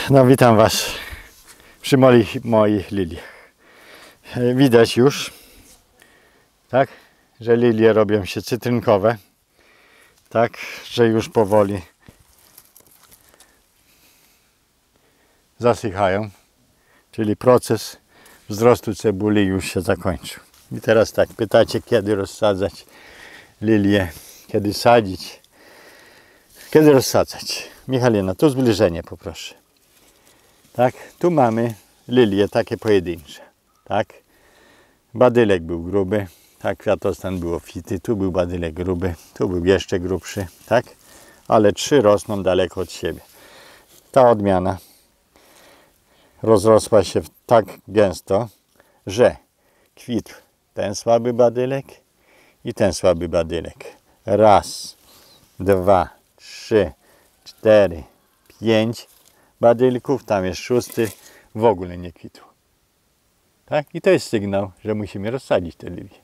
No witam Was przy moich liliach. Widać już, tak, że lilie robią się cytrynkowe, tak, że już powoli zasychają, czyli proces wzrostu cebuli już się zakończył. I teraz tak, pytacie, kiedy rozsadzać lilie, kiedy sadzić, kiedy rozsadzać. Michalina, tu zbliżenie poproszę. Tak, tu mamy lilie takie pojedyncze, tak. Badylek był gruby, tak, kwiatostan był obfity, tu był badylek gruby, tu był jeszcze grubszy, tak, ale trzy rosną daleko od siebie. Ta odmiana rozrosła się tak gęsto, że kwitł ten słaby badylek i ten słaby badylek. Raz, dwa, trzy, cztery, pięć badylków, tam jest szósty, w ogóle nie kwitł. Tak? I to jest sygnał, że musimy rozsadzić te lilie.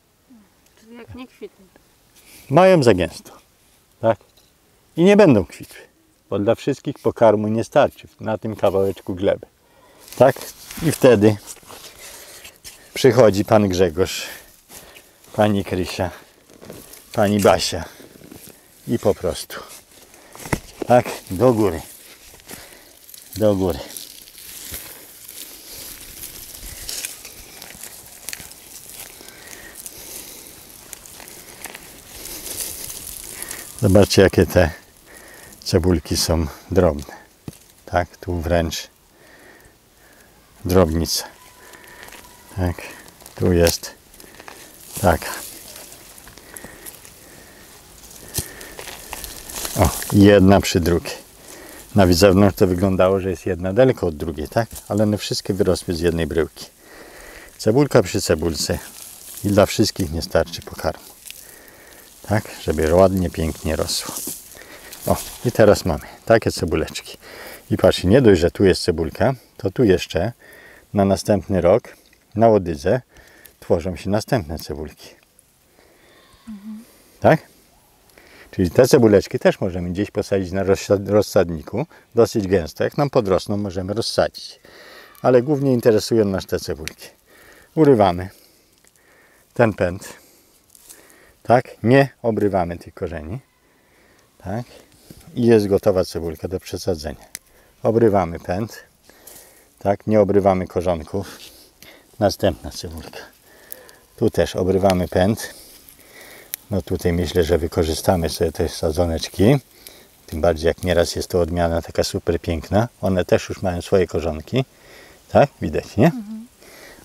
Czyli jak nie kwitną. Mają za gęsto. Tak? I nie będą kwitły, bo dla wszystkich pokarmu nie starczy na tym kawałeczku gleby. Tak? I wtedy przychodzi pan Grzegorz, pani Krysia, pani Basia i po prostu tak, do góry. Do góry. Zobaczcie, jakie te cebulki są drobne. Tak, tu wręcz drobnica. Tak, tu jest taka. O, jedna przy drugiej. Na zewnątrz to wyglądało, że jest jedna daleko od drugiej, tak? Ale one wszystkie wyrosły z jednej bryłki. Cebulka przy cebulce i dla wszystkich nie starczy pokarmu. Tak? Żeby ładnie, pięknie rosło. O, i teraz mamy takie cebuleczki. I patrzcie, nie dość, że tu jest cebulka, to tu jeszcze na następny rok na łodydze tworzą się następne cebulki. Tak? Czyli te cebuleczki też możemy gdzieś posadzić na rozsadniku, dosyć gęsto. Jak nam podrosną, możemy rozsadzić. Ale głównie interesują nas te cebulki. Urywamy ten pęd. Tak? Nie obrywamy tych korzeni. Tak? I jest gotowa cebulka do przesadzenia. Obrywamy pęd. Tak? Nie obrywamy korzonków. Następna cebulka. Tu też obrywamy pęd. No tutaj myślę, że wykorzystamy sobie te sadzoneczki. Tym bardziej jak nieraz jest to odmiana taka super piękna. One też już mają swoje korzonki. Tak? Widać, nie?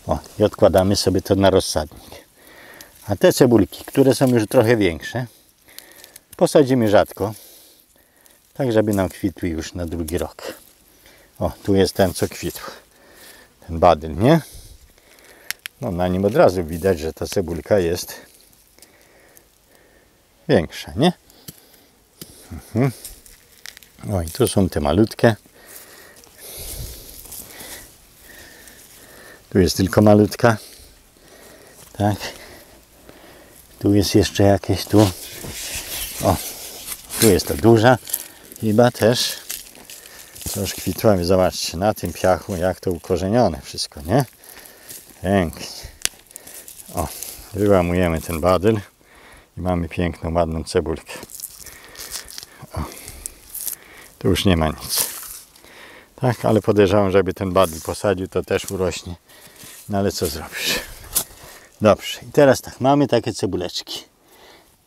O, i odkładamy sobie to na rozsadnik. A te cebulki, które są już trochę większe, posadzimy rzadko. Tak, żeby nam kwitły już na drugi rok. O, tu jest ten, co kwitł. Ten badyl, nie? No, na nim od razu widać, że ta cebulka jest większa, nie? O, i tu są te malutkie. Tu jest tylko malutka. Tak. Tu jest jeszcze jakieś tu. O, tu jest to duża. Chyba też. To już kwitła. Zobaczcie, na tym piachu, jak to ukorzenione wszystko, nie? Pięknie. O, wyłamujemy ten badyl. I mamy piękną, ładną cebulkę. O, tu już nie ma nic. Tak, ale podejrzewam, żeby ten badyl posadził, to też urośnie. No ale co zrobisz? Dobrze. I teraz tak, mamy takie cebuleczki.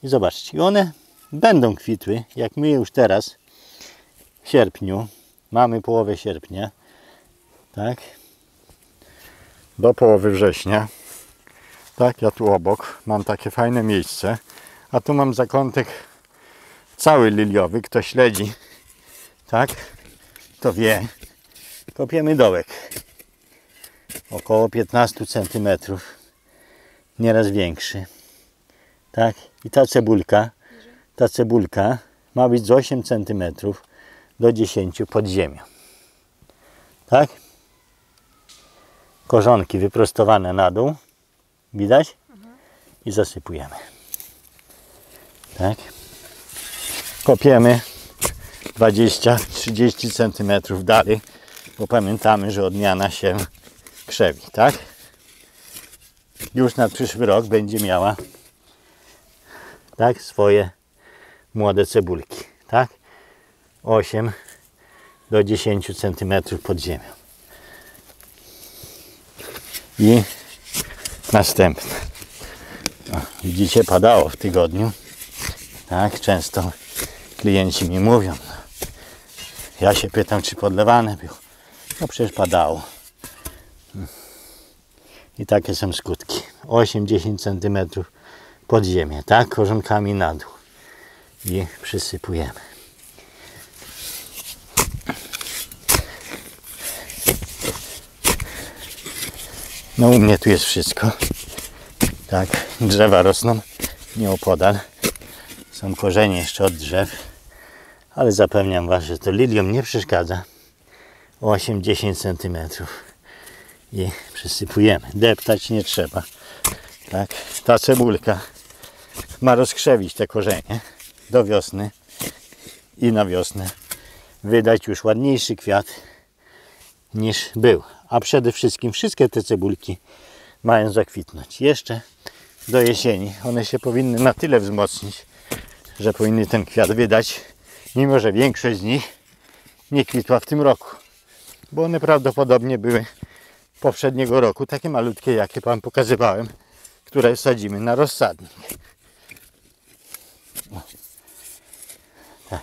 I zobaczcie, i one będą kwitły, jak my już teraz w sierpniu, mamy połowę sierpnia, tak, do połowy września. Tak, ja tu obok mam takie fajne miejsce. A tu mam zakątek cały liliowy. Kto śledzi, tak, to wie. Kopiemy dołek. Około 15 cm. Nieraz większy. Tak. I ta cebulka ma być z 8 cm do 10 pod ziemią. Tak. Korzonki wyprostowane na dół. Widać? I zasypujemy. Tak. Kopiemy 20-30 cm dalej bo pamiętamy, że odmiana się krzewi, tak? Już na przyszły rok będzie miała, tak, swoje młode cebulki, tak? 8 do 10 cm pod ziemią. I następne. O, widzicie, padało w tygodniu. Tak, często klienci mi mówią. Ja się pytam, czy podlewane było. No przecież padało. I takie są skutki. 8-10 cm pod ziemię, tak? Korzonkami na dół. I przysypujemy. No u mnie tu jest wszystko. Tak, drzewa rosną nieopodal. Są korzenie jeszcze od drzew. Ale zapewniam Was, że to liliom nie przeszkadza. 8-10 cm. I przysypujemy. Deptać nie trzeba. Tak, ta cebulka ma rozkrzewić te korzenie do wiosny i na wiosnę wydać już ładniejszy kwiat niż był. A przede wszystkim wszystkie te cebulki mają zakwitnąć. Jeszcze do jesieni one się powinny na tyle wzmocnić, że powinny ten kwiat wydać, mimo że większość z nich nie kwitła w tym roku. Bo one prawdopodobnie były poprzedniego roku, takie malutkie, jakie Wam pokazywałem, które sadzimy na rozsadnik. O. Tak.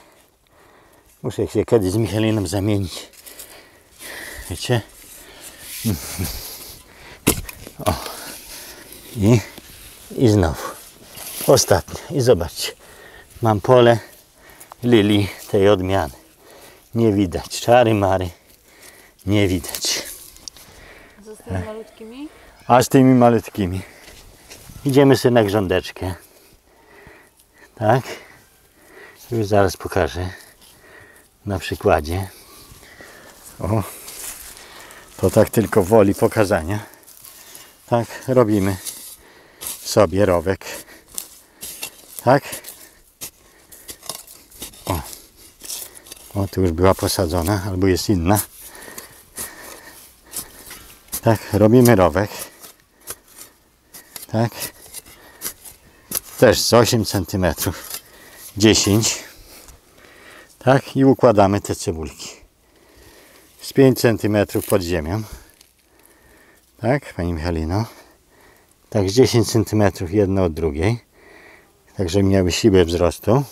Muszę się kiedyś z Michaliną zamienić. Wiecie? O. I znowu. Ostatnie. I zobaczcie. Mam pole lilii tej odmiany. Nie widać. Czary mary. Nie widać. Co z tymi malutkimi? A z tymi malutkimi idziemy sobie na grządeczkę. Tak? Już zaraz pokażę na przykładzie. O, to tak tylko woli pokazania. Tak, robimy sobie rowek. Tak? O, tu już była posadzona, albo jest inna. Tak, robimy rowek. Tak. Też z 8 cm. 10. Tak, i układamy te cebulki. Z 5 cm pod ziemią. Tak, Pani Michalino. Tak, z 10 cm jedno od drugiej. Tak, żeby miały siłę wzrostu.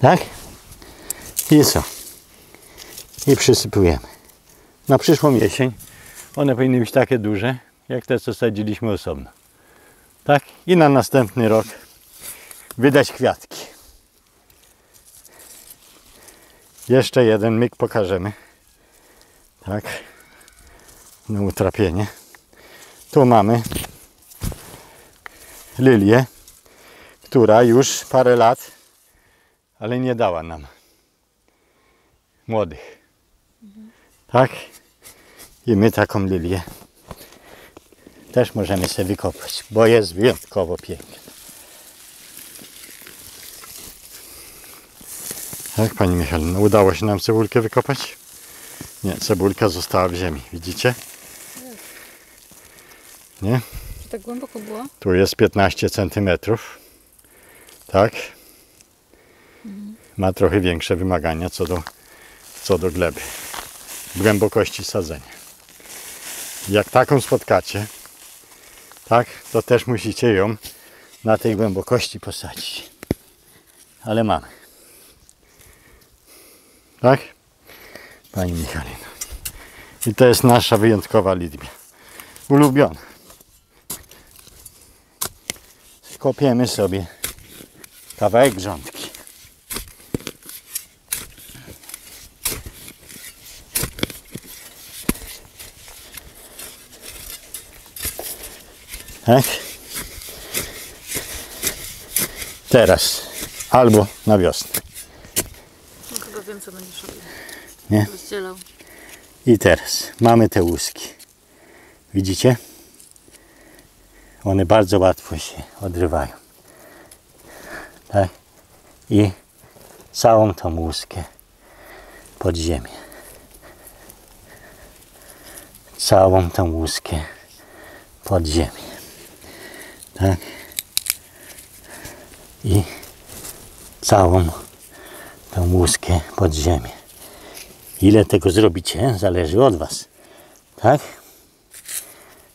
Tak? I co? I przysypujemy. Na przyszłą jesień one powinny być takie duże, jak te, co sadziliśmy osobno. Tak? I na następny rok wydać kwiatki. Jeszcze jeden myk pokażemy. Tak? Na utrapienie. Tu mamy lilię, która już parę lat, ale nie dała nam młodych. Tak? I my taką lilię też możemy sobie wykopać, bo jest wyjątkowo piękna. Tak, Pani Michalina, udało się nam cebulkę wykopać? Nie, cebulka została w ziemi, widzicie? Nie? Czy tak głęboko było? Tu jest 15 cm. Tak? Ma trochę większe wymagania co do gleby. Głębokości sadzenia. Jak taką spotkacie, tak, to też musicie ją na tej głębokości posadzić. Ale mamy. Tak? Pani Michalina. I to jest nasza wyjątkowa lilia. Ulubiona. Kopiemy sobie kawałek grządki. Tak? Teraz albo na wiosnę. No chyba wiem, co będziesz robił. Nie? Rozdzielał. I teraz mamy te łuski. Widzicie? One bardzo łatwo się odrywają. Tak? i całą tą łuskę pod ziemię. Całą tą łuskę pod ziemię. Tak? I całą tą łuskę pod ziemię. Ile tego zrobicie, zależy od was. Tak?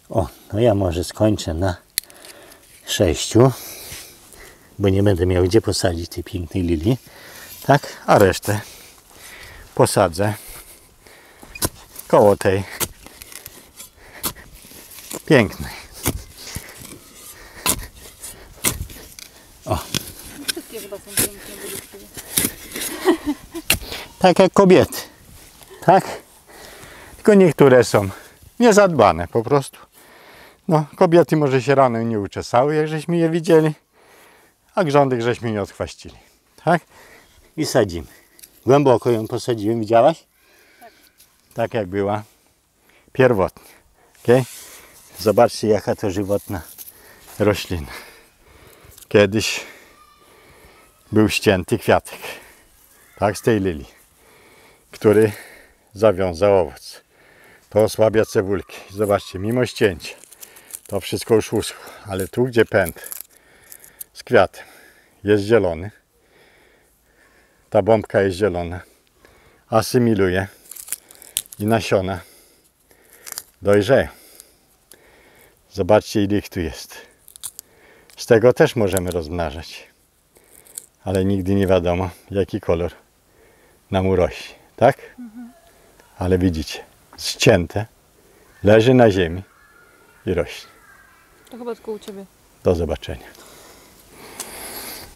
O, no ja może skończę na 6, bo nie będę miał gdzie posadzić tej pięknej lilii. Tak? A resztę posadzę koło tej pięknej. O. Wszystkie chyba są piękne według ciebie. Tak jak kobiety. Tak? Tylko niektóre są niezadbane po prostu. No, kobiety może się rano nie uczesały, jak żeśmy je widzieli, a grządek żeśmy nie odchwaścili. Tak? I sadzimy. Głęboko ją posadziłem, widziałaś? Tak. Tak jak była pierwotnie. Okay? Zobaczcie, jaka to żywotna roślina. Kiedyś był ścięty kwiatek, tak, z tej lilii, który zawiązał owoc. To osłabia cebulki. Zobaczcie, mimo ścięcia to wszystko już uschło, ale tu, gdzie pęd z kwiatem jest zielony, ta bombka jest zielona, asymiluje i nasiona dojrzeją. Zobaczcie, ile ich tu jest. Z tego też możemy rozmnażać, ale nigdy nie wiadomo, jaki kolor nam urośnie, tak? Ale widzicie, ścięte, leży na ziemi i rośnie. To chyba tylko u ciebie. Do zobaczenia.